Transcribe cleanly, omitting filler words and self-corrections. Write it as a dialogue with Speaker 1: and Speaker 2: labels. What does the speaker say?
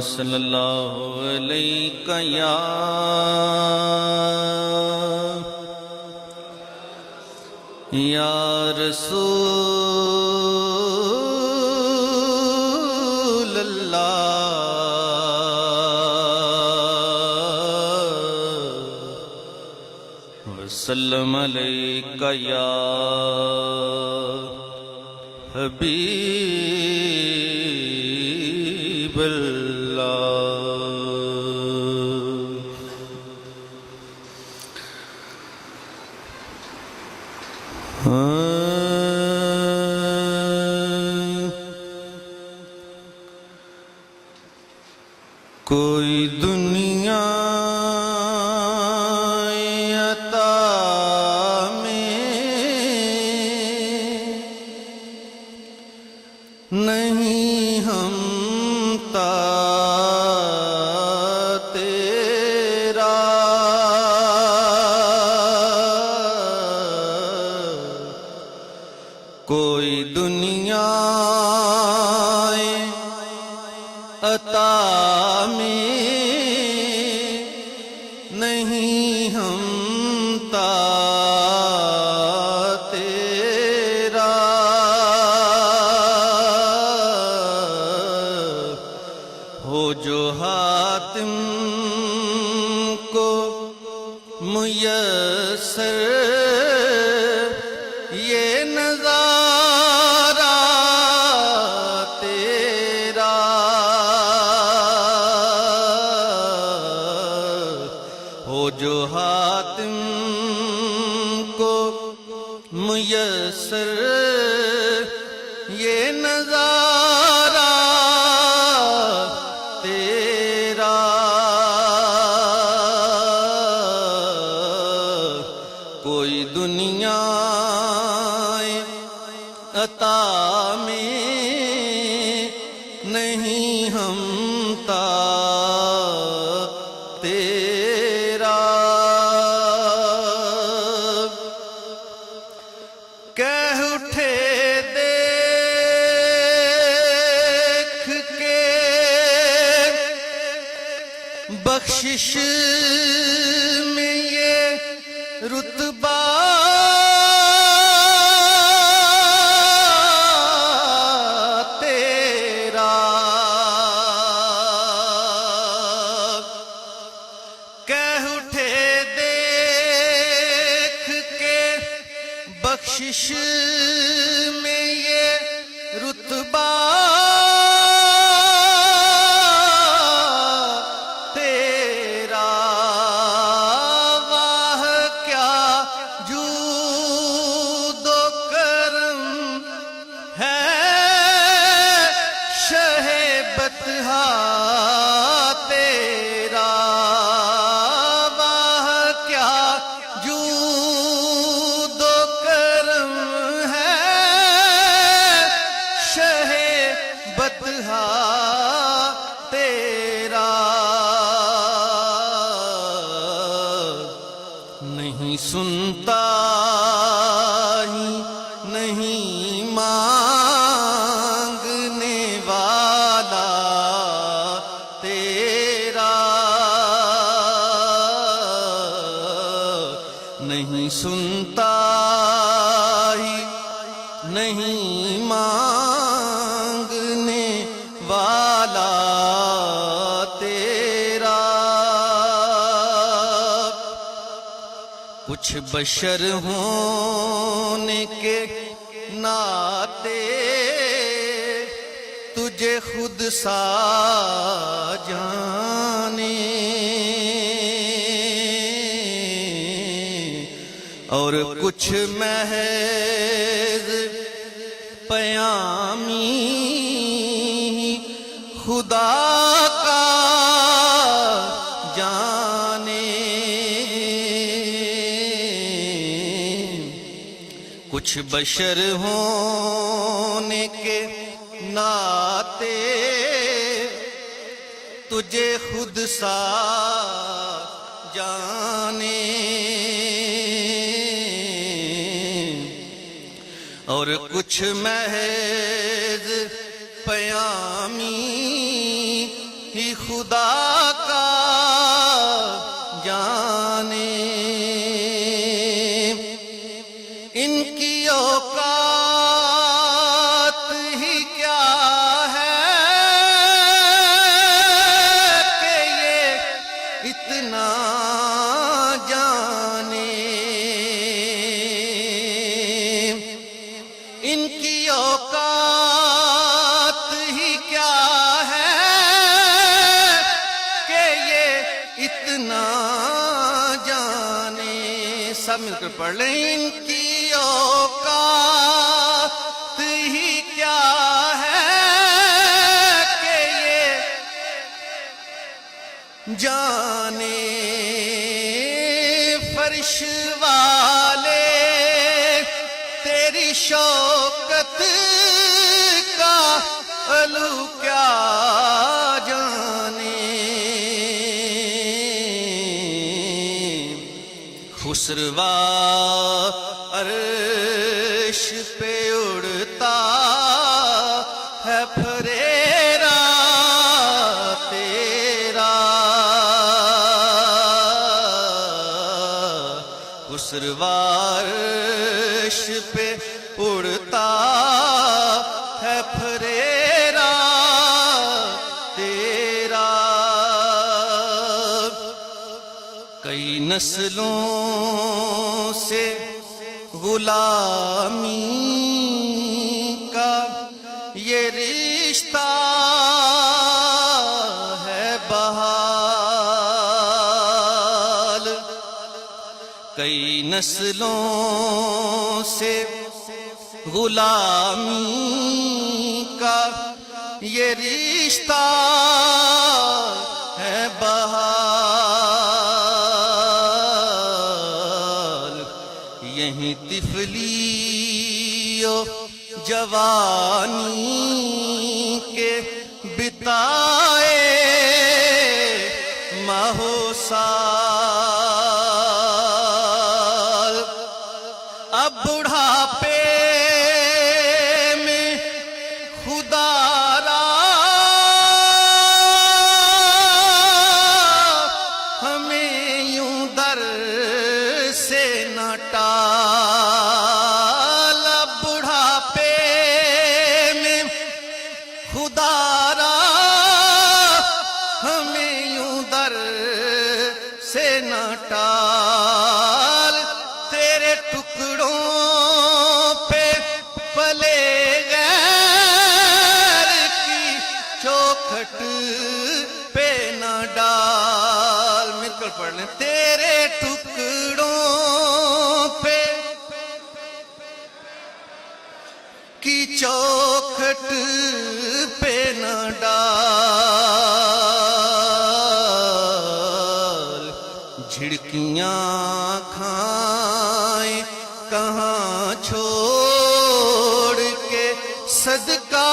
Speaker 1: صلی اللہ علیہ یا رسول اللہ وسلم علیک یا حبیب اللہ۔ کوئی دنیا عطا میں نہیں ہم تا تیرا، کوئی دنیا عطا میں نہیں ہم تا تیرا، ہو جو حاتم کو میسر یہ نظارہ تیرا، ہو جو حاتم کو میسر یہ نظارہ تیرا، کوئی دنیا عطا میں نہیں ہم تا تیرا، کہہ اٹھے دیکھ کے بخشش میں یہ رتبہ تیرا، کہہ اٹھے دیکھ کے بخشش میں یہ رتبہ تیرا، واہ کیا جود و کرم ہے شہ بطحا تیرا، واہ کیا جود و کرم ہے شہ بطحا تیرا، نہیں سنتا ہی نہیں مانگنے والا تیرا، نہیں سنتا ہی نہیں مانگنے والا تیرا، کچھ بشر ہونے کے ناطے تجھے خود سا جانے، اور کچھ محض پیامی خدا کا جانے، کچھ بشر ہونے کے ناطے تجھے خود سا جانے، اور کچھ محض پیامی ہی خدا کا جانے، ان کی اوقات ہی کیا ہے کہ یہ اتنا جانے، ان کی اوقات ہی کیا ہے کہ یہ اتنا جانے۔ سب مل کر پڑھ لیں، ان کی اوقات ہی کیا ہے کہ یہ جانے، فرش والے تیری شوکت کا علو کیا جانے، خسروا عرش پہ اڑتا ہے پھریرا تیرا، خسروا عرش پہ اڑتا ہے پھریرا تیرا، کئی نسلوں سے غلامی کا یہ رشتہ ہے بحال، کئی نسلوں سے غلامی کا یہ رشتہ ہے بحال، یہیں طفلی و جوانی کے بتائے ماہ و سال، اب بڑھاپے میں خدا را ہمیں یوں در سے نہ ٹال، اب بڑھاپے میں خدا را ہمیں یوں در سے نہ ٹال، تیرے ٹکڑوں پہ پلے غیر کی چوکھٹ پہ نہ ڈال، مل کر پڑھ لیں، تیرے ٹکڑوں پہ کی چوکھٹ پہ نہ ڈال، جھڑکیاں کھائیں کہاں چھوڑ کے صدقہ